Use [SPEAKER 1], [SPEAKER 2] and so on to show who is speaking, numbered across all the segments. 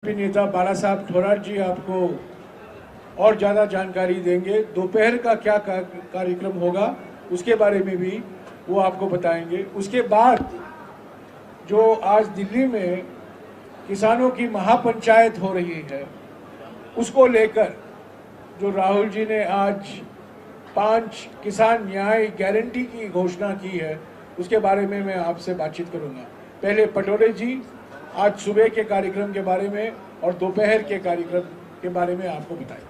[SPEAKER 1] नेता बाला साहब थोराट जी आपको और ज़्यादा जानकारी देंगे। दोपहर का क्या कार्यक्रम होगा उसके बारे में भी वो आपको बताएंगे। उसके बाद जो आज दिल्ली में किसानों की महापंचायत हो रही है उसको लेकर जो राहुल जी ने आज 5 किसान न्याय गारंटी की घोषणा की है उसके बारे में मैं आपसे बातचीत करूंगा। पहले पटोले जी आज सुबह के कार्यक्रम के बारे में और दोपहर के कार्यक्रम के बारे में आपको बताएं।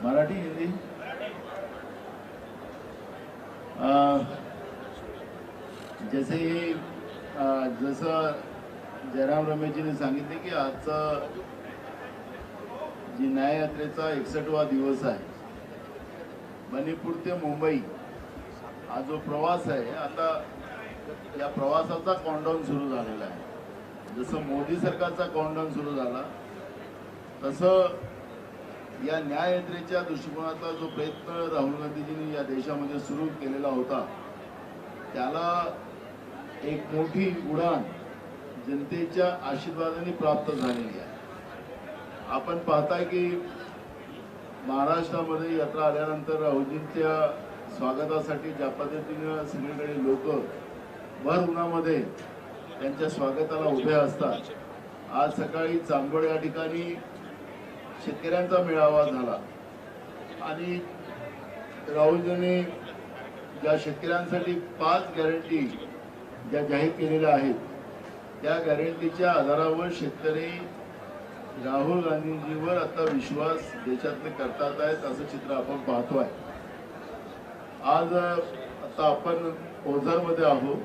[SPEAKER 2] मराठी हिंदी जैसे जसं जयराम रमेशजीने सांगितले की आजचा जी न्याययात्रेचा 61वा दिवस आहे। मणिपूर ते मुंबई हा जो प्रवास आहे आता या प्रवासाचा काउंटडाऊन सुरू झालेला आहे। जसं मोदी सरकारचा काउंटडाऊन सुरू झाला तसं या न्याययात्रेच्या दृष्टिकोनाचा जो प्रयत्न राहुल गांधीजींनी या देशामध्ये सुरू केलेला होता त्याला एक मोठी उडाण जनतेच्या आशीर्वादाने प्राप्त झालेली आहे। आपण पाहताय की महाराष्ट्रामध्ये यात्रा आल्यानंतर राहुलजींच्या स्वागतासाठी ज्या पद्धतीने सगळीकडे लोक भर उन्हामध्ये त्यांच्या स्वागताला उभे असतात। आज सकाळी चांदवड या ठिकाणी शेतकऱ्यांचा मेळावा झाला आणि राहुलजींनी ज्या शेतकऱ्यांसाठी 5 गॅरंटी ज्या जाहीर केलेल्या आहेत त्या गॅरंटीच्या आधारावर शेतकरी राहुल गांधींजीवर आता विश्वास देशातले करतात आहेत असं चित्र आपण पाहतोय। आज आता आपण ओझरमध्ये आहोत।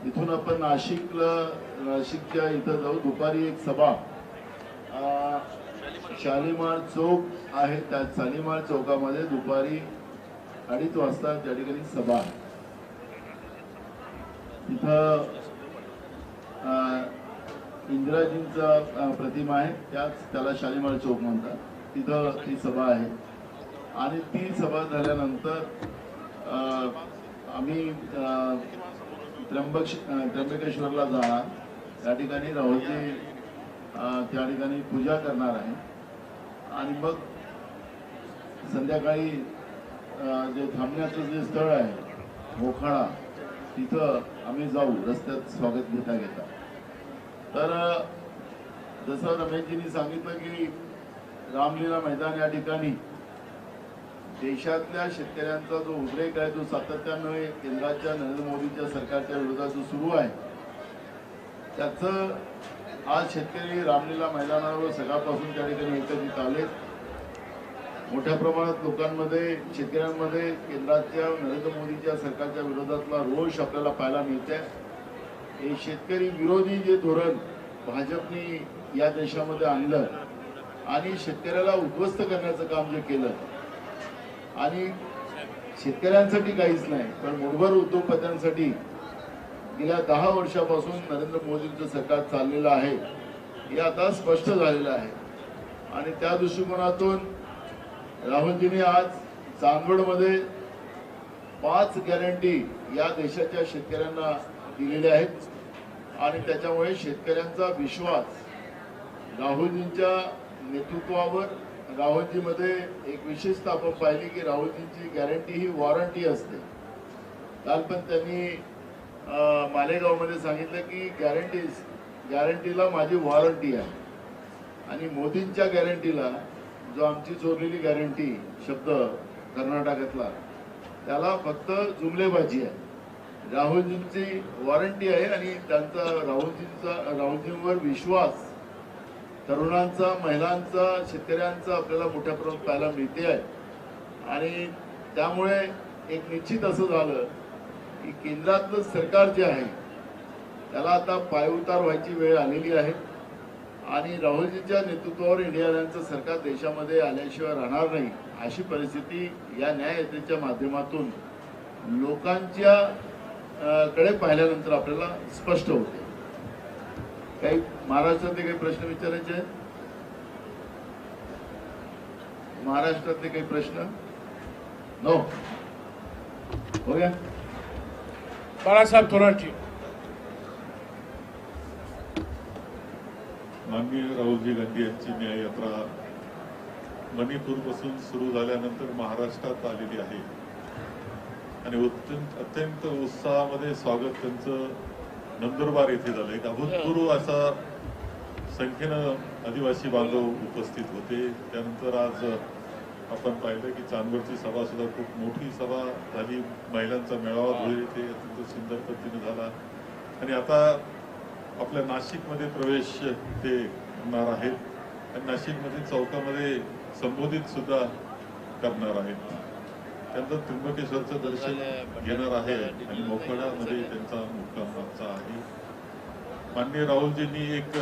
[SPEAKER 2] इथून आपण नाशिकच्या इथं जाऊ। दुपारी एक सभा शालिमार चौक आहे त्या शालिमार चौकामध्ये दुपारी 2:30 वाजता त्या ठिकाणी सभा आहे। तिथं इंदिराजींचा प्रतिमा आहे त्याला शालिमार चौक म्हणतात। तिथं ती सभा आहे आणि ती सभा झाल्यानंतर आम्ही त्र्यंबकेश्वरला जाणार। त्या ठिकाणी राहुलजी त्या ठिकाणी पूजा करणार आहे आणि मग संध्याकाळी जे थांबण्याचं जे स्थळ आहे मोखाडा तिथं आम्ही जाऊ रस्त्यात स्वागत घेता। तर जसं रमेशजींनी सांगितलं की रामलीला मैदान या ठिकाणी देशातल्या शेतकऱ्यांचा जो उद्रेक आहे तो सातत्याने केंद्राच्या नरेंद्र मोदीच्या सरकारच्या विरोधात जो सुरू आहे त्याचं आज शेतकरी रामलीला मैदानावर सकाळपासून त्या ठिकाणी एकत्रित आले। मोठ्या प्रमाणात लोकांमध्ये शेतकऱ्यांमध्ये केंद्राच्या नरेंद्र मोदीच्या सरकारच्या विरोधातला रोष आपल्याला पाहायला मिळते। हे शेतकरी विरोधी जे धोरण भाजपने या देशामध्ये आणलं आणि शेतकऱ्याला उद्ध्वस्त करण्याचं काम जे केलं आणि शेतकऱ्यांसाठी काहीच नाही पण मोठभर उद्योगपत्यांसाठी गेल्या 10 वर्षापासून नरेंद्र मोदींचं सरकार चाललेलं आहे हे आता स्पष्ट झालेलं आहे। आणि त्या दृष्टिकोनातून राहुलजींनी आज चांदवडमध्ये 5 गॅरंटी या देशाच्या शेतकऱ्यांना दिलेल्या आहेत आणि त्याच्यामुळे शेतकऱ्यांचा विश्वास राहुलजींच्या नेतृत्वावर राहुलजीमध्ये एक विशेषता आपण पाहिली की राहुलजींची गॅरंटी ही वॉरंटी असते। काल पण त्यांनी मालेगावमध्ये सांगितलं की गॅरंटीला माझी वॉरंटी आहे आणि मोदींच्या गॅरंटीला जो आमची चोरलेली गॅरंटी शब्द कर्नाटकातला त्याला फक्त जुमलेबाजी आहे। राहुलजींची वॉरंटी आहे आणि त्यांचा राहुलजींवर विश्वास तरुणांचा महिलांचा शेतकऱ्यांचा आपल्याला मोठ्या प्रमाणात पाहायला मिळते आहे। आणि त्यामुळे एक निश्चित असं झालं की केंद्रातलं सरकार जे आहे त्याला आता पायउतार व्हायची वेळ आलेली आहे आणि राहुलजींच्या नेतृत्वावर इंडिया आघाडीचं सरकार देशामध्ये आल्याशिवाय राहणार नाही अशी परिस्थिती या न्याययात्रेच्या माध्यमातून लोकांच्या कडे पाहिल्यानंतर आपल्याला स्पष्ट होते। काही महाराष्ट्रातले काही प्रश्न विचारायचे आहेत? महाराष्ट्रातले काही प्रश्न? नो, हो गया.
[SPEAKER 1] बाळासाहेब थोरात.
[SPEAKER 3] माननीय राहुलजी गांधी यांची न्याय यात्रा मणिपूरपासून सुरू झाल्यानंतर महाराष्ट्रात आलेली आहे आणि अत्यंत उत्साहामध्ये स्वागत त्यांचं नंदुरबार येथे झालं. एक अभूतपूर्व असा संख्येनं आदिवासी बांधव उपस्थित होते. त्यानंतर आज आपण पाहिलं की चांदवडची सभा सुद्धा खूप मोठी सभा झाली. महिलांचा मेळावा धुळे ते अत्यंत सुंदर पद्धतीने झाला आणि आता आपल्या नाशिकमध्ये प्रवेश ते करणार आहेत आणि नाशिकमध्ये चौकामध्ये संबोधित सुद्धा करणार आहेत. त्यांचं त्र्यंबकेश्वरचं दर्शन घेणार आहे आणि मोखाड्यामध्ये त्यांचा मुक्काम आहे. माननीय राहुलजींनी एक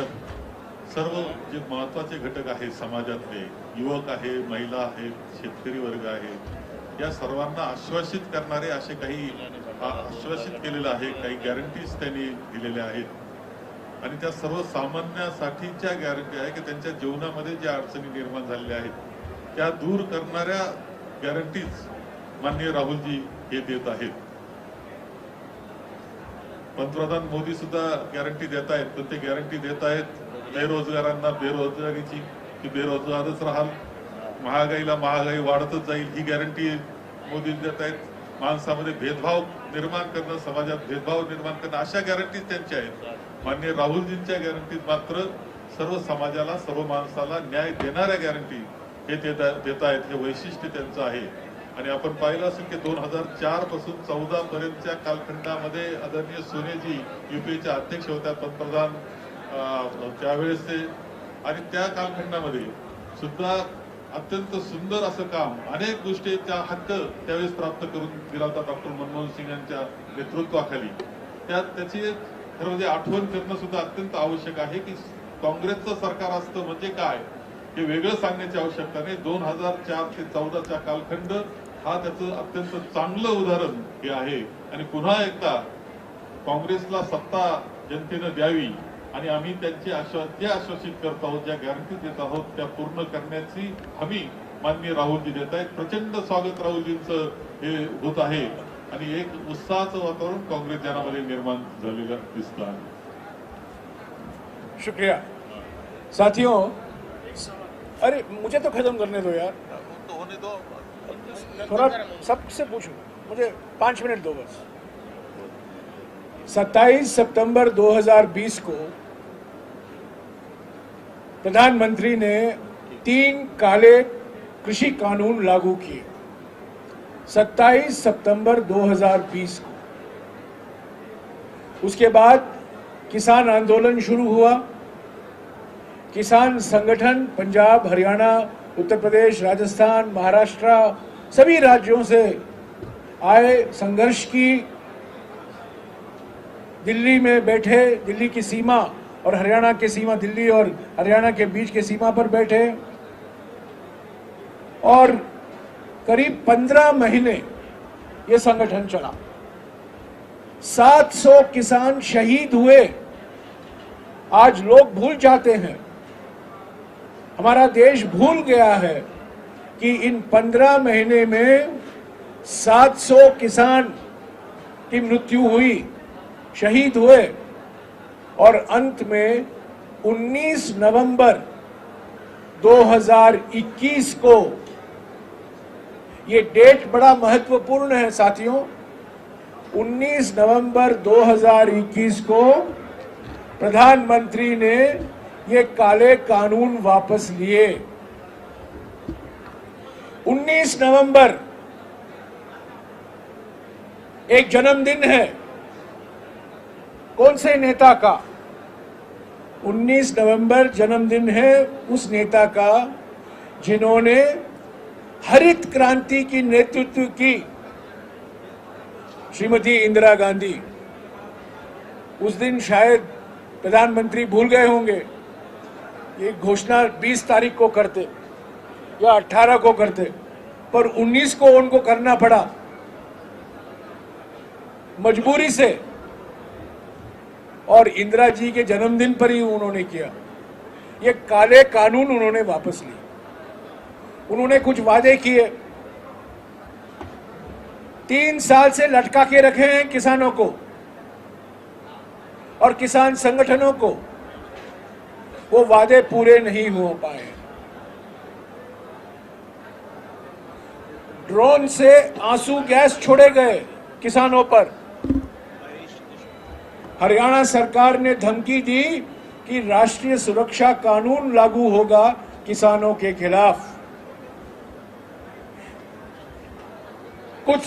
[SPEAKER 3] सर्व जे महत्वाचे घटक आहेत समाजातले, युवक आहे, महिला आहेत, शेतकरी वर्ग आहे, या सर्वांना आश्वासित करणारे असे काही आश्वासित केलेलं आहे. काही गॅरंटीज त्यांनी दिलेल्या आहेत आणि त्या सर्वसामान्यांसाठीच्या गॅरंटी आहे की त्यांच्या जीवनामध्ये ज्या अडचणी निर्माण झालेल्या आहेत त्या दूर करणाऱ्या गॅरंटीज माननीय राहुलजी हे देत आहेत. पंतप्रधान मोदी सुद्धा गॅरंटी देत आहेत, पण ते गॅरंटी देत आहेत बेरोजगारांना बेरोजगारीची की बेरोजगारच राहाल, महागाईला महागाई वाढतच जाईल ही गॅरंटी मोदी देत आहेत. माणसामध्ये भेदभाव निर्माण करणं, समाजात भेदभाव निर्माण करणं, अशा गॅरंटीज त्यांच्या आहेत. माननीय राहुलजींच्या गॅरंटीज मात्र सर्व समाजाला, सर्व माणसाला न्याय देणाऱ्या गॅरंटी हे देत आहेत. हे वैशिष्ट्य त्यांचं आहे. आणि आपण पाहिलं असेल की 2004 पासून 14 पर्यंतच्या कालखंडामध्ये आदरणीय सोनियाजी युपीएच्या अध्यक्ष होत्या, पंतप्रधान त्यावेळेस ते, आणि त्या कालखंडामध्ये सुद्धा अत्यंत सुंदर असं काम, अनेक गोष्टी त्या हक्क त्यावेळेस प्राप्त करून दिला होता डॉक्टर मनमोहन सिंग यांच्या नेतृत्वाखाली. त्याची खरं म्हणजे आठवण करणं सुद्धा अत्यंत आवश्यक आहे की काँग्रेसचं सरकार असतं म्हणजे काय हे वेगळं सांगण्याची आवश्यकता नाही. 2004 ते 14चा कालखंड हा त्याचं अत्यंत चांगलं उदाहरण हे आहे. आणि पुन्हा एकदा काँग्रेसला सत्ता जनतेनं द्यावी आणि आम्ही त्यांची जे आश्वासित करत आहोत, ज्या गॅरंटी देत आहोत त्या पूर्ण करण्याची हमी माननीय राहुलजी देत आहेत. प्रचंड स्वागत राहुलजींचं हे होत आहे आणि एक उत्साहाचं वातावरण काँग्रेस जनामध्ये निर्माण झालेलं दिसतं आहे.
[SPEAKER 1] शुक्रिया साथियों. अरे मुझे तो खत्म करने दो यार,
[SPEAKER 3] तो होने दो,
[SPEAKER 1] थोड़ा सबसे पूछो, मुझे 5 मिनट दो बस. 27 सितंबर 2020 को प्रधानमंत्री ने 3 काले कृषि कानून लागू किए. 27 सितंबर 2020 को. उसके बाद किसान आंदोलन शुरू हुआ. किसान संगठन पंजाब, हरियाणा, उत्तर प्रदेश, राजस्थान, महाराष्ट्र सभी राज्यों से आए, संघर्ष की. दिल्ली में बैठे, दिल्ली की सीमा और हरियाणा की सीमा, दिल्ली और हरियाणा के बीच के सीमा पर बैठे और करीब 15 महीने ये संगठन चला. 700 किसान शहीद हुए. आज लोग भूल जाते हैं, हमारा देश भूल गया है कि इन 15 महीने में 700 किसान की मृत्यु हुई, शहीद हुए और अंत में 19 नवंबर 2021 को, ये डेट बड़ा महत्वपूर्ण है साथियों, 19 नवंबर 2021 को प्रधानमंत्री ने ये काले कानून वापस लिए. 19 नवंबर एक जन्मदिन है. कौन से नेता का? 19 नवंबर जन्मदिन है उस नेता का जिन्होंने हरित क्रांति की नेतृत्व की, श्रीमती इंदिरा गांधी. उस दिन शायद प्रधानमंत्री भूल गए होंगे. ये घोषणा 20 तारीख को करते या 18 को करते, पर 19 को उनको करना पड़ा मजबूरी से, और इंदिरा जी के जन्मदिन पर ही उन्होंने किया. ये काले कानून उन्होंने वापस लिए. उन्होंने कुछ वादे किए, 3 साल से लटका के रखे हैं किसानों को और किसान संगठनों को। वो वादे पूरे नहीं हो पाए। ड्रोन से आंसू गैस छोड़े गए किसानों पर। हरियाणा सरकार ने धमकी दी कि राष्ट्रीय सुरक्षा कानून लागू होगा किसानों के खिलाफ। कुछ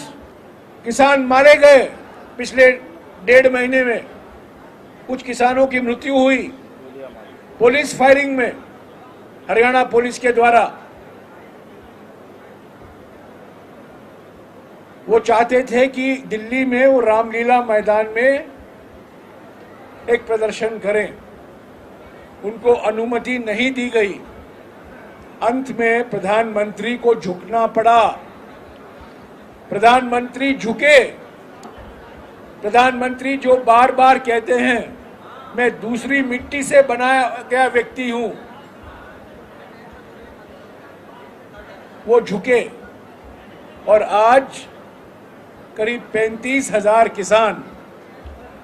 [SPEAKER 1] किसान मारे गए पिछले 1.5 महीने में, कुछ किसानों की मृत्यु हुई पुलिस फायरिंग में, हरियाणा पुलिस के द्वारा। वो चाहते थे कि दिल्ली में वो रामलीला मैदान में एक प्रदर्शन करें, उनको अनुमति नहीं दी गई। अंत में प्रधानमंत्री को झुकना पड़ा। प्रधानमंत्री झुके। प्रधानमंत्री जो बार बार कहते हैं मैं दूसरी मिट्टी से बनाया गया व्यक्ति हूं, वो झुके और आज करीब 35,000 किसान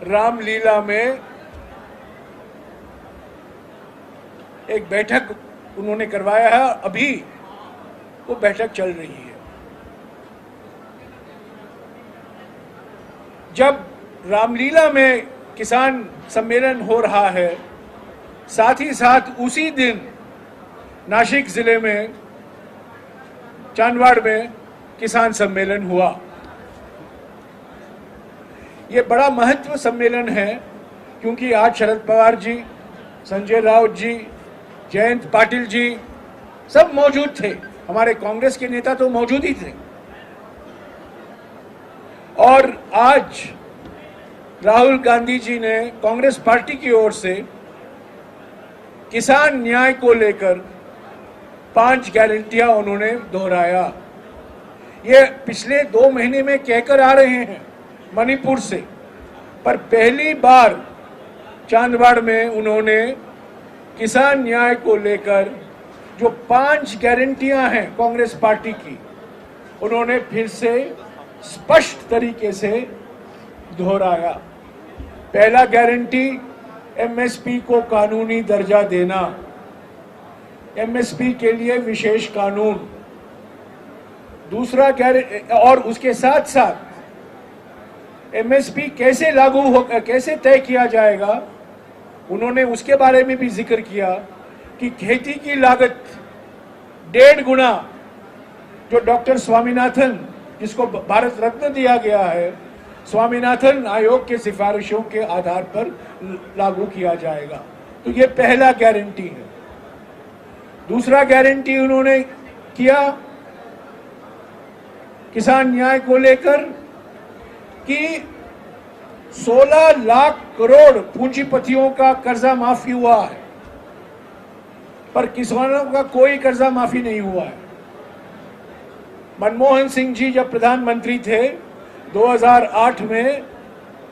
[SPEAKER 1] रामलीला में एक बैठक उन्होंने करवाया है। अभी वो बैठक चल रही है। जब रामलीला में किसान सम्मेलन हो रहा है, साथ ही साथ उसी दिन नासिक जिले में चांदवाड़ में किसान सम्मेलन हुआ। ये बड़ा महत्व सम्मेलन है क्योंकि आज शरद पवार जी, संजय राउत जी, जयंत पाटिल जी सब मौजूद थे। हमारे कांग्रेस के नेता तो मौजूद ही थे। और आज राहुल गांधी जी ने कांग्रेस पार्टी की ओर से किसान न्याय को लेकर 5 गारंटियां उन्होंने दोहराया। ये पिछले 2 महीने में कहकर आ रहे हैं मणिपुर से, पर पहली बार चांदवाड़ में उन्होंने किसान न्याय को लेकर जो 5 गारंटियां हैं कांग्रेस पार्टी की, उन्होंने फिर से स्पष्ट तरीके से दोहराया। पहला गारंटी एमएसपी को कानूनी दर्जा देना, एमएसपी के लिए विशेष कानून। दूसरा और उसके साथ साथ एमएसपी कैसे लागू होगा, कैसे तय किया जाएगा, उन्होंने उसके बारे में भी जिक्र किया कि खेती की लागत 1.5 गुना, जो डॉक्टर स्वामीनाथन, जिसको भारत रत्न दिया गया है, स्वामीनाथन आयोग के सिफारिशों के आधार पर लागू किया जाएगा। तो ये पहला गारंटी है। दूसरा गारंटी उन्होंने किया किसान न्याय को लेकर कि 16 लाख करोड़ पूंजीपतियों का कर्जा माफी हुआ है, पर किसानों का कोई कर्जा माफी नहीं हुआ है। मनमोहन सिंह जी जब प्रधानमंत्री थे 2008 में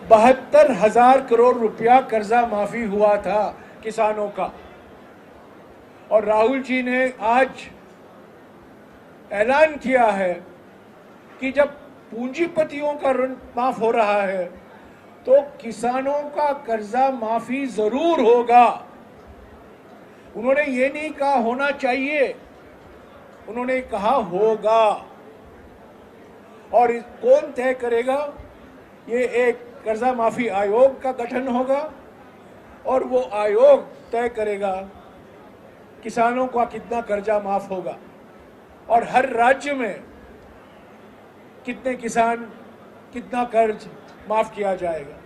[SPEAKER 1] 72,000 करोड़ रुपया कर्जा माफी हुआ था किसानों का। और राहुल जी ने आज ऐलान किया है कि जब पूंजीपतियों का ऋण माफ हो रहा है तो किसानों का कर्जा माफी जरूर होगा। उन्होंने ये नहीं कहा होना चाहिए, उन्होंने कहा होगा। और कौन तय करेगा? ये एक कर्जा माफी आयोग का गठन होगा और वो आयोग तय करेगा किसानों का कितना कर्जा माफ होगा और हर राज्य में कितने किसान, कितना कर्ज माफ किया जाएगा।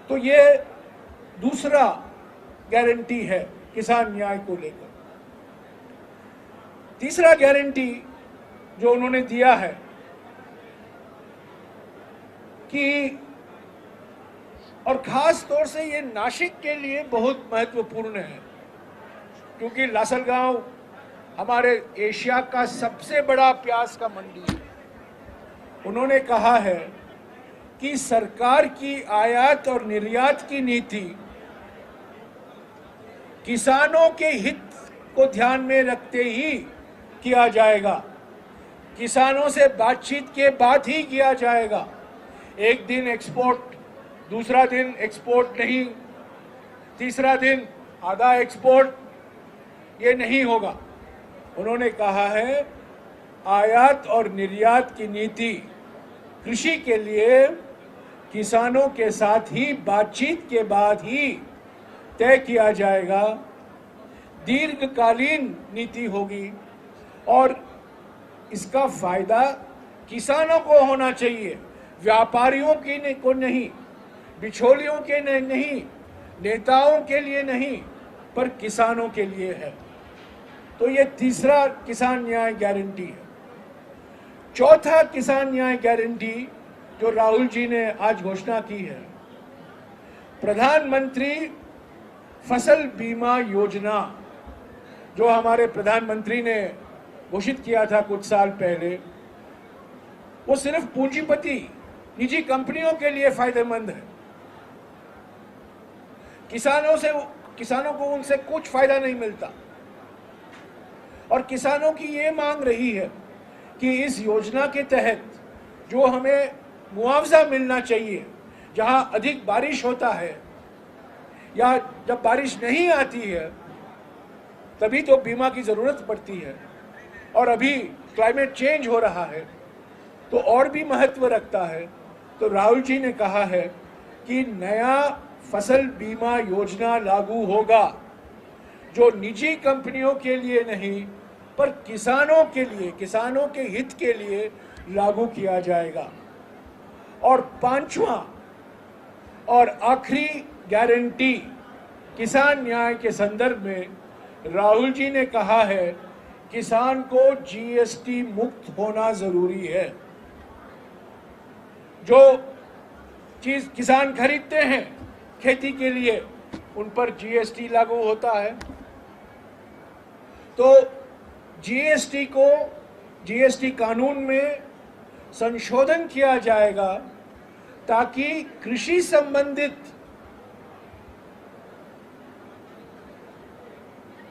[SPEAKER 1] तो ये दूसरा गारंटी है किसान न्याय को लेकर। तीसरा गारंटी जो उन्होंने दिया है कि, और खास तौर से ये नासिक के लिए बहुत महत्वपूर्ण है क्योंकि लासलगांव हमारे एशिया का सबसे बड़ा प्याज का मंडी है। उन्होंने कहा है कि सरकार की आयात और निर्यात की नीति किसानों के हित को ध्यान में रखते ही किया जाएगा, किसानों से बातचीत के बाद ही किया जाएगा। एक दिन एक्सपोर्ट, दूसरा दिन एक्सपोर्ट नहीं, तीसरा दिन आधा एक्सपोर्ट, ये नहीं होगा। उन्होंने कहा है आयात और निर्यात की नीति कृषि के लिए किसानों के साथ ही बातचीत के बाद ही तय किया जाएगा। दीर्घकालीन नीति होगी और इसका फायदा किसानों को होना चाहिए, व्यापारियों को नहीं, बिचौलियों के नहीं, नेताओं के लिए नहीं, पर किसानों के लिए है। तो ये तीसरा किसान न्याय गारंटी है। चौथा किसान न्याय गारंटी जो राहुल जी ने आज घोषणा की है, प्रधानमंत्री फसल बीमा योजना, जो हमारे प्रधानमंत्री ने घोषित किया था कुछ साल पहले, वो सिर्फ पूंजीपति निजी कंपनियों के लिए फायदेमंद है। किसानों को उनसे कुछ फायदा नहीं मिलता। और किसानों की ये मांग रही है कि इस योजना के तहत जो हमें मुआवजा मिलना चाहिए, जहां अधिक बारिश होता है या जब बारिश नहीं आती है तभी तो बीमा की जरूरत पड़ती है, और अभी क्लाइमेट चेंज हो रहा है तो और भी महत्व रखता है। तो राहुल जी ने कहा है कि नया फसल बीमा योजना लागू होगा, जो निजी कंपनियों के लिए नहीं पर किसानों के लिए, किसानों के हित के लिए लागू किया जाएगा। और पांचवा और आखिरी गारंटी किसान न्याय के संदर्भ में राहुल जी ने कहा है किसान को जीएसटी मुक्त होना जरूरी है। जो चीज किसान खरीदते हैं खेती के लिए उन पर जीएसटी लागू होता है। तो जीएसटी कानून में संशोधन किया जाएगा ताकि कृषि संबंधित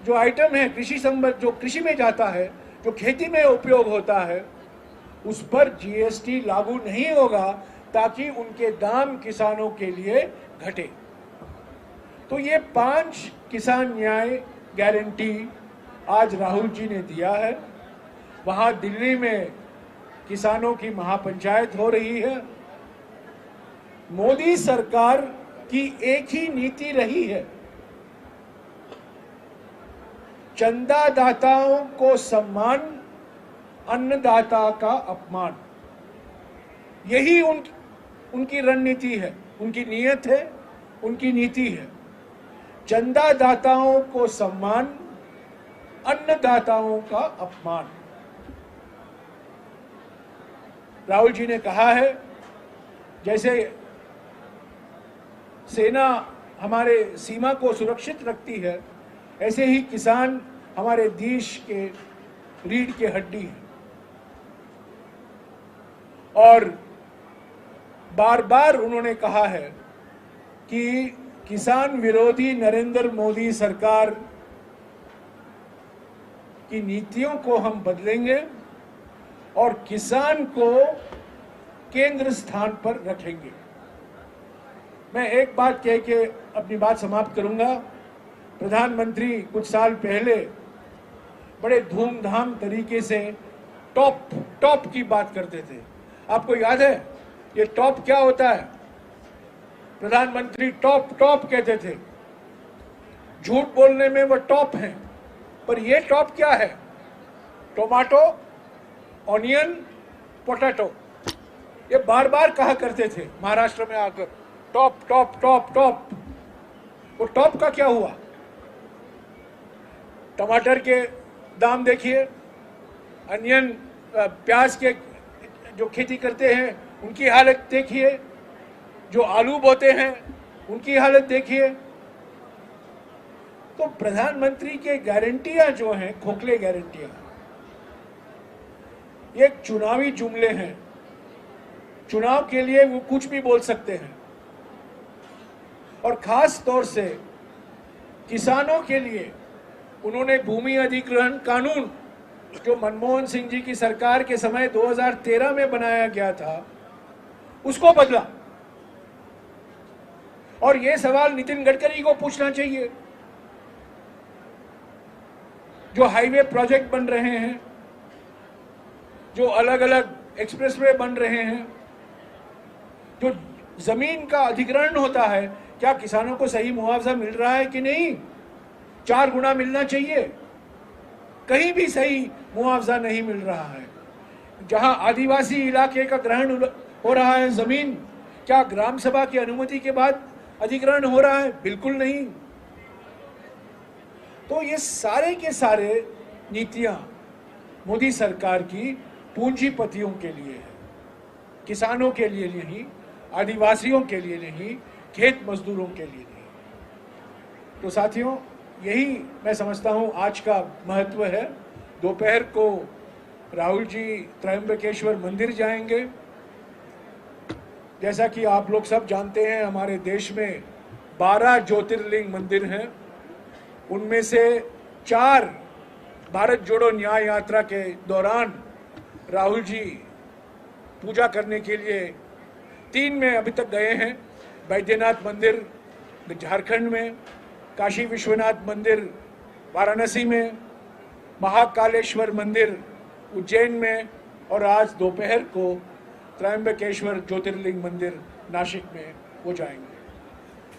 [SPEAKER 1] जो आइटम है, जो कृषि में जाता है, जो खेती में उपयोग होता है, उस पर जीएसटी लागू नहीं होगा ताकि उनके दाम किसानों के लिए घटे। तो ये 5 किसान न्याय गारंटी आज राहुल जी ने दिया है। वहां दिल्ली में किसानों की महापंचायत हो रही है। मोदी सरकार की एक ही नीति रही है, चंदादाताओं को सम्मान, अन्नदाता का अपमान। यही उनकी रणनीति है, उनकी नीयत है, उनकी नीति है। चंदादाताओं को सम्मान, अन्नदाताओं का अपमान। राहुल जी ने कहा है जैसे सेना हमारे सीमा को सुरक्षित रखती है, ऐसे ही किसान हमारे देश के रीढ़ की हड्डी है। और बार बार उन्होंने कहा है कि किसान विरोधी नरेंद्र मोदी सरकार की नीतियों को हम बदलेंगे और किसान को केंद्र स्थान पर रखेंगे। मैं एक बात कह के अपनी बात समाप्त करूंगा। प्रधानमंत्री कुछ साल पहले बड़े धूमधाम तरीके से टॉप की बात करते थे। आपको याद है ये टॉप क्या होता है? प्रधानमंत्री टॉप कहते थे। झूठ बोलने में वो टॉप हैं, पर ये टॉप क्या है? टोमेटो, ऑनियन, पोटैटो, ये बार बार कहा करते थे महाराष्ट्र में आकर, टॉप। वो टॉप का क्या हुआ? टमाटर के दाम देखिए, अनियन प्याज के जो खेती करते हैं उनकी हालत देखिए, जो आलू बोते हैं उनकी हालत देखिए। तो प्रधानमंत्री के गारंटियां जो हैं, खोखले गारंटियां, ये चुनावी जुमले हैं। चुनाव के लिए वो कुछ भी बोल सकते हैं। और खास तौर से किसानों के लिए उन्होंने भूमि अधिग्रहण कानून जो मनमोहन सिंह जी की सरकार के समय 2013 में बनाया गया था उसको बदला। और यह सवाल नितिन गडकरी को पूछना चाहिए। जो हाईवे प्रोजेक्ट बन रहे हैं, जो अलग अलग एक्सप्रेसवे बन रहे हैं, जो जमीन का अधिग्रहण होता है, क्या किसानों को सही मुआवजा मिल रहा है कि नहीं? 4 गुना मिलना चाहिए, कहीं भी सही मुआवजा नहीं मिल रहा है। जहां आदिवासी इलाके का ग्रहण हो रहा है जमीन, क्या ग्राम सभा की अनुमति के बाद अधिग्रहण हो रहा है? बिल्कुल नहीं। तो ये सारे के सारे नीतियां मोदी सरकार की पूंजीपतियों के लिए है, किसानों के लिए नहीं, आदिवासियों के लिए नहीं, खेत मजदूरों के लिए नहीं। तो साथियों, यही मैं समझता हूं आज का महत्व है। दोपहर को राहुल जी त्रयंबकेश्वर मंदिर जाएंगे। जैसा कि आप लोग सब जानते हैं, हमारे देश में 12 ज्योतिर्लिंग मंदिर हैं। उनमें से 4 भारत जोड़ो न्याय यात्रा के दौरान राहुल जी पूजा करने के लिए 3 में अभी तक गए हैं। बैद्यनाथ मंदिर झारखंड में, काशी विश्वनाथ मंदिर वाराणसी में, महाकालेश्वर मंदिर उज्जैन में, और आज दोपहर को त्रयंबकेश्वर ज्योतिर्लिंग मंदिर नासिक में वो जाएंगे।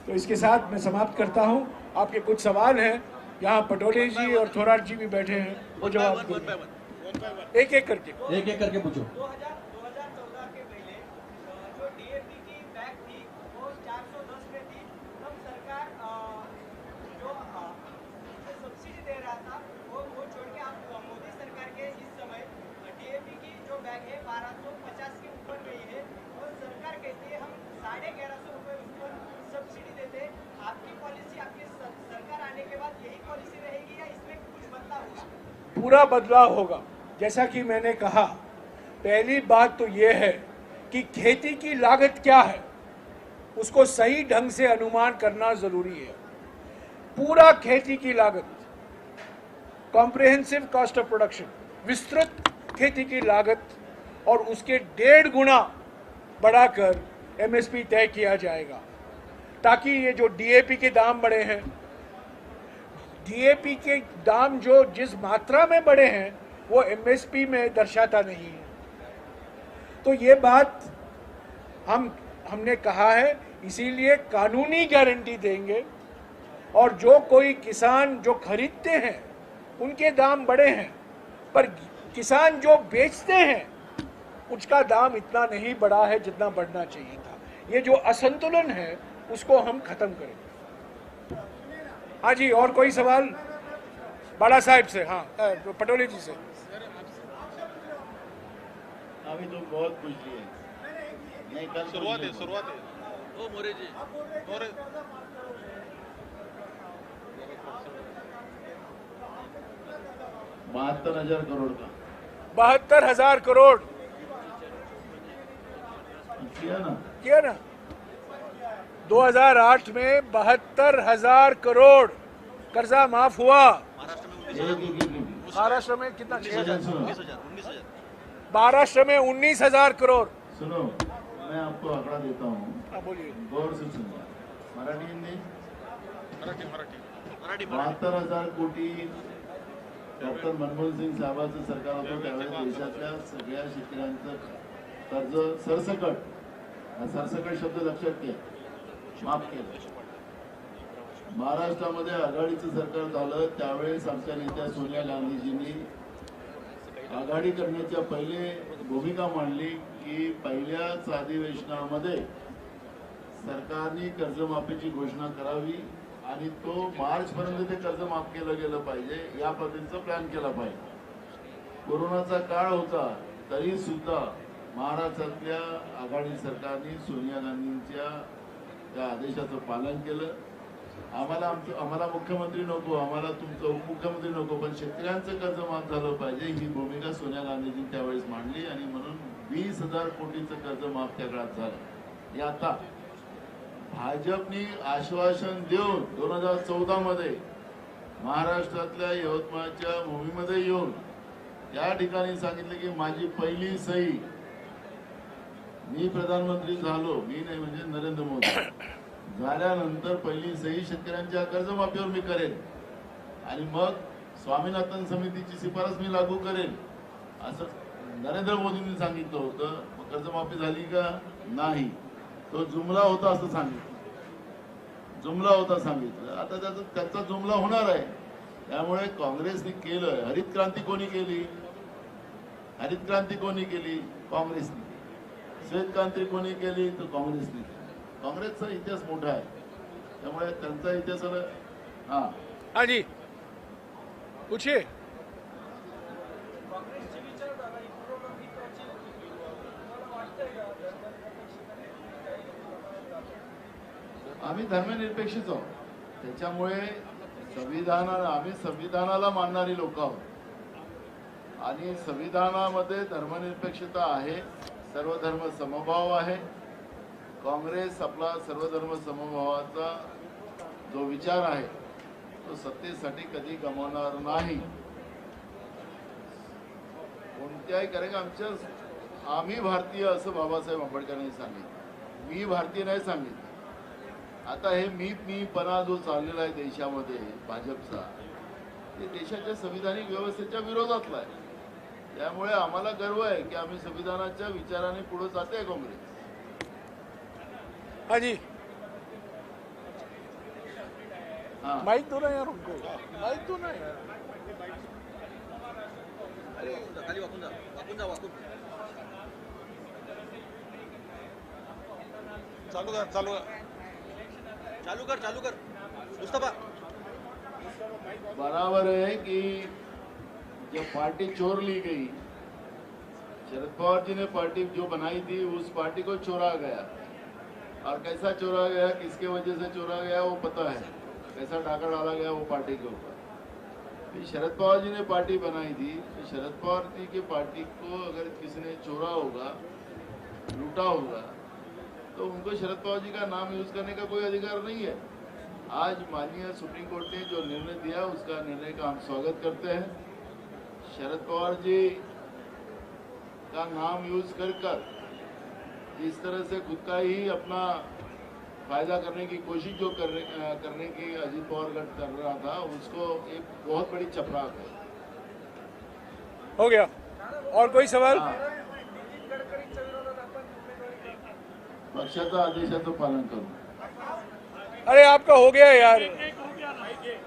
[SPEAKER 1] तो इसके साथ मैं समाप्त करता हूं। आपके कुछ सवाल हैं, यहाँ पटोले जी और थोराट जी भी बैठे हैं, वो जवाब देंगे। एक एक करके
[SPEAKER 4] पूछो।
[SPEAKER 5] 2014 के पहले जो डीएपी की बैग थी वो 410 में थी। तब सरकार जो सब्सिडी दे रहा था वो छोड़ के आप मोदी सरकार के इस समय डीएपी की जो बैग है 1250 के ऊपर गई है और सरकार कहती है हम 1150 रुपये उस पर सब्सिडी देते हैं। आपकी पॉलिसी, आपकी सरकार आने के बाद यही पॉलिसी रहेगी या इसमें कुछ बदलाव होगा?
[SPEAKER 1] पूरा बदलाव होगा। जैसा कि मैंने कहा, पहली बात तो यह है कि खेती की लागत क्या है उसको सही ढंग से अनुमान करना जरूरी है। पूरा खेती की लागत, कॉम्प्रिहेंसिव कॉस्ट ऑफ प्रोडक्शन, विस्तृत खेती की लागत, और उसके 1.5 गुना बढ़ाकर एमएसपी तय किया जाएगा, ताकि ये जो डीएपी के दाम बढ़े हैं, डीएपी के दाम जो जिस मात्रा में बढ़े हैं वो एमएसपी में दर्शाता नहीं है। तो ये बात हमने कहा है, इसीलिए कानूनी गारंटी देंगे। और जो कोई किसान जो खरीदते हैं उनके दाम बढ़े हैं, पर किसान जो बेचते हैं उसका दाम इतना नहीं बढ़ा है जितना बढ़ना चाहिए था। ये जो असंतुलन है उसको हम खत्म करेंगे। हाँ जी, और कोई सवाल? बाला साहब से, हाँ पटोले जी से।
[SPEAKER 2] अभी तो बहुत पूछ लिए, नहीं कल
[SPEAKER 3] शुरुआत है।
[SPEAKER 4] ओ मोरे जी,
[SPEAKER 3] मोरे
[SPEAKER 2] 72,000 करोड़ का
[SPEAKER 1] 72,000 करोड़
[SPEAKER 2] किया ना।
[SPEAKER 1] 2008 में 72,000 करोड़ कर्जा माफ हुआ। महाराष्ट्र में कितना?
[SPEAKER 4] 19,000।
[SPEAKER 1] महाराष्ट्र में 19,000 करोड़।
[SPEAKER 2] सुनो, मैं आपको आंकड़ा देता हूँ,
[SPEAKER 1] हाँ बोलिए।
[SPEAKER 2] गौर से सुनो। मराठी हिंदी?
[SPEAKER 3] मराठी
[SPEAKER 2] 72,000 कोटी डॉक्टर मनमोहन सिंग साहेबांचं सरकार होतं त्यावेळेस देशातल्या सगळ्या शेतकऱ्यांचं कर्ज सरसकट, हा सरसकट शब्द लक्षात घ्या, माफ केलं. महाराष्ट्रामध्ये आघाडीचं सरकार झालं त्यावेळेस आमच्या नेत्या सोनिया गांधीजींनी आघाडी करण्याच्या पहिले भूमिका मांडली की पहिल्याच अधिवेशनामध्ये सरकारने कर्जमाफीची घोषणा करावी आणि तो मार्च पर्यंत ते कर्ज माफ केलं गेलं पाहिजे, या पद्धतीचा प्लॅन केला पाहिजे. कोरोनाचा काळ होता तरी सुद्धा महाराष्ट्रातल्या आघाडी सरकारने सोनिया गांधींच्या त्या आदेशाचं पालन केलं. आम्हाला मुख्यमंत्री नको, आम्हाला तुमचं उपमुख्यमंत्री नको, पण शेतकऱ्यांचं कर्ज माफ झालं पाहिजे ही भूमिका सोनिया गांधीजींनी त्यावेळेस मांडली आणि म्हणून 20,000 कोटीचं कर्ज माफ त्या काळात झालं. हे आता भाजपने आश्वासन देऊन 2014 मध्ये महाराष्ट्रातल्या यवतमाळच्या भूमीमध्ये येऊन या ठिकाणी सांगितलं की माझी पहिली सही, मी प्रधानमंत्री झालो, मी नाही म्हणजे नरेंद्र मोदी झाल्यानंतर पहिली सही शेतकऱ्यांच्या कर्जमाफीवर मी करेन आणि मग स्वामीनाथन समितीची शिफारस मी लागू करेन असं नरेंद्र मोदींनी सांगितलं होतं. मग कर्जमाफी झाली का? नाही. तो जुमला होता असं सांगितलं, जुमला होता सांगितलं. आता त्याचा जुमला होणार आहे. त्यामुळे काँग्रेसने केलं. हरित क्रांती कोणी केली? हरित क्रांती कोणी केली? काँग्रेसने. श्वेत क्रांती कोणी केली? तर काँग्रेसने. काँग्रेसचा इतिहास मोठा आहे, त्यामुळे त्यांचा इतिहास.
[SPEAKER 1] हाँ जी पूछिए.
[SPEAKER 5] काँग्रेसची विचारधारा ही पूर्वग्रहिताची होती. तुम्हाला वाटतंय का धर्मनिरपेक्षतेकडे
[SPEAKER 2] आम्ही धर्मनिरपेक्षच आहोत. त्याच्यामुळे आम्ही संविधानाला मानणारी लोक आहोत आणि संविधानामध्ये धर्मनिरपेक्षता आहे, सर्वधर्म समभाव आहे. काँग्रेस आपला सर्वधर्म समभावाचा जो विचार आहे तो सत्तेसाठी कधी गमावणार नाही. कोणत्याही कार्यक्रम आम्ही भारतीय असं बाबासाहेब आंबेडकरांनी सांगितलं. मी भारतीय नाही सांगितलं. आता हे मीपणा जो चाललेला आहे देशामध्ये भाजपचा, ते देशाच्या संविधानिक व्यवस्थेच्या विरोधातला आहे. त्यामुळे आम्हाला गर्व आहे की आम्ही संविधानाच्या विचाराने पुढे जाते काँग्रेस.
[SPEAKER 1] हाँ जी
[SPEAKER 2] हाँ
[SPEAKER 1] माइक दो ना यार उनको, माइक दो ना यार.
[SPEAKER 4] खाली वाकून जा वाकून. चालू कर मुस्तफा.
[SPEAKER 2] बराबर है कि जब पार्टी चोर ली गई, शरद पवार जी ने पार्टी जो बनाई थी उस पार्टी को चोरा गया. और कैसा चोरा गया, किसके वजह से चोरा गया वो पता है. कैसा डाका डाला गया वो पार्टी के ऊपर. फिर शरद पवार जी ने पार्टी बनाई थी, तो शरद पवार जी की पार्टी को अगर किसी ने चोरा होगा, लूटा होगा, तो उनको शरद पवार जी का नाम यूज करने का कोई अधिकार नहीं है. आज माननीय सुप्रीम कोर्ट ने जो निर्णय दिया उसका निर्णय का हम स्वागत करते हैं. शरद पवार जी का नाम यूज कर इस तरह से खुद का ही अपना फायदा करने की कोशिश जो करने की अजित पवार गठ कर रहा था, उसको एक बहुत बड़ी चपराक है.
[SPEAKER 1] हो गया. और कोई सवाल?
[SPEAKER 5] नितीन गडकरींच्या विरोधात आपण उमेदवारी करतो.
[SPEAKER 2] पक्षाचा आदेशाचं पालन करू.
[SPEAKER 1] अरे आपका हो गया यार.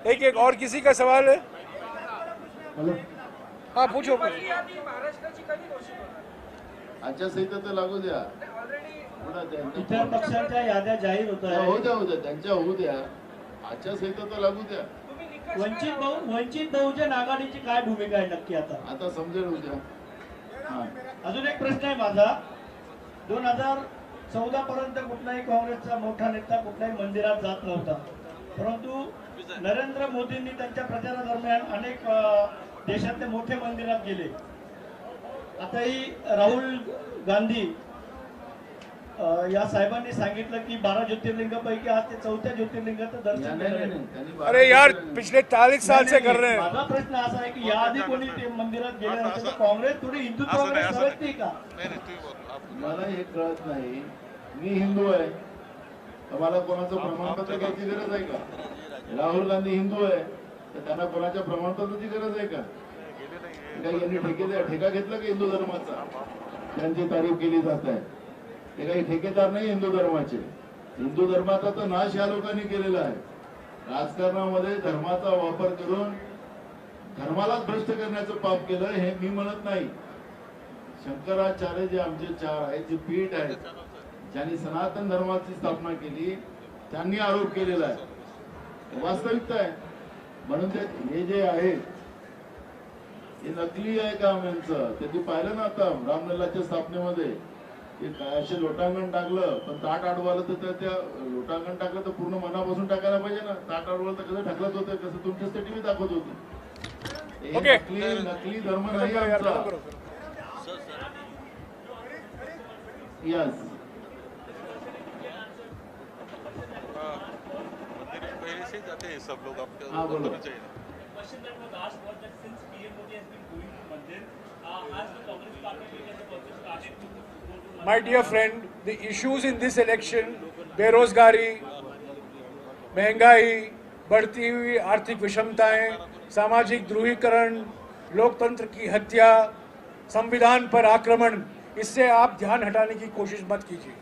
[SPEAKER 1] एक और किसी का सवाल है? हाँ पूछो.
[SPEAKER 5] ही यादी महाराष्ट्राची कधी घोषित होणार?
[SPEAKER 2] आचारसंहिता तर लागू द्या.
[SPEAKER 5] ऑलरेडी
[SPEAKER 2] पुन्हा त्यांच्या-
[SPEAKER 6] इतर पक्षांच्या याद्या जाहीर होत
[SPEAKER 2] होऊ
[SPEAKER 6] आहेत.
[SPEAKER 2] द्या त्यांच्या होऊ द्या. आचारसंहिता तर लागू द्या.
[SPEAKER 5] तुम्ही निकष
[SPEAKER 6] वंचित बहुजन आघाडीची काय भूमिका आहे नक्की आता?
[SPEAKER 2] आता समजेल उद्या. हा.
[SPEAKER 6] अजून एक प्रश्न आहे माझा. 2014 पर्यंत कुठलाही काँग्रेसचा मोठा नेता कुठल्याही मंदिरात जात नव्हता, परंतु नरेंद्र मोदींनी त्यांच्या प्रचारादरम्यान अनेक देशातले मोठे मंदिरात गेले. आताही राहुल गांधी या साहेबांनी सांगितलं की 12 ज्योतिर्लिंगापैकी आज ते 4थ्या ज्योतिर्लिंगाचं दर्शन
[SPEAKER 2] नाही,
[SPEAKER 6] घेणार
[SPEAKER 2] नाही,
[SPEAKER 6] आहेत.
[SPEAKER 2] त्यांनी
[SPEAKER 1] अरे यार पिछले 40 साल से कर रहे हैं.
[SPEAKER 6] माझा प्रश्न असा आहे की याआधी कोणी ते मंदिरात गेले नव्हते, तर काँग्रेस थोडी हिंदुत्वाकडे सरकते का?
[SPEAKER 2] मला हे कळत नाही. मी हिंदू आहे, तर मला कोणाचं प्रमाणपत्र घ्यायची गरज आहे का? राहुल गांधी हिंदू आहे, तर त्यांना कोणाच्या प्रमाणपत्राची गरज आहे का? यांनी ठेका घेतला की हिंदू धर्माचा त्यांची तारीफ केली जात आहे. ते काही ठेकेदार नाही हिंदू धर्माचे. हिंदू धर्माचा तर नाश या लोकांनी केलेला आहे. राजकारणामध्ये धर्माचा वापर करून धर्मालाच भ्रष्ट करण्याचं पाप केलं हे मी म्हणत नाही. शंकराचार्य जे आमचे 4 आहेत, जे पीठ आहेत, ज्यांनी सनातन धर्माची स्थापना केली, त्यांनी आरोप केलेला आहे. वास्तविकता आहे. म्हणून हे जे आहे हे नकली आहे काम यांचं. त्यांनी पाहिलं ना आता रामलल्लाच्या स्थापनेमध्ये असे लोटांगण टाकलं, पण ताट आडवालं तर त्या लोटांगण टाकलं तर पूर्ण मनापासून टाकायला पाहिजे ना. ताट आडवालं तर कसं ढकलत होतं, कसं तुमच्याच टीव्ही दाखवत होती.
[SPEAKER 1] ओके.
[SPEAKER 2] नकली धर्म नाही आमचा. यस.
[SPEAKER 3] मंदिर में पहले से ही जाते हैं सब लोग. आपके
[SPEAKER 2] हाँ, बोलो.
[SPEAKER 3] होना चाहिए.
[SPEAKER 7] question that was asked was that since PM Modi has been going to Mandir, has the Congress party been also started to go to Mandir?
[SPEAKER 1] My dear friend, the issues in this election, बेरोजगारी, महंगाई, बढ़ती हुई आर्थिक विषमताएं, सामाजिक ध्रुवीकरण, लोकतंत्र की हत्या, संविधान पर आक्रमण, इससे आप ध्यान हटाने की कोशिश मत कीजिए।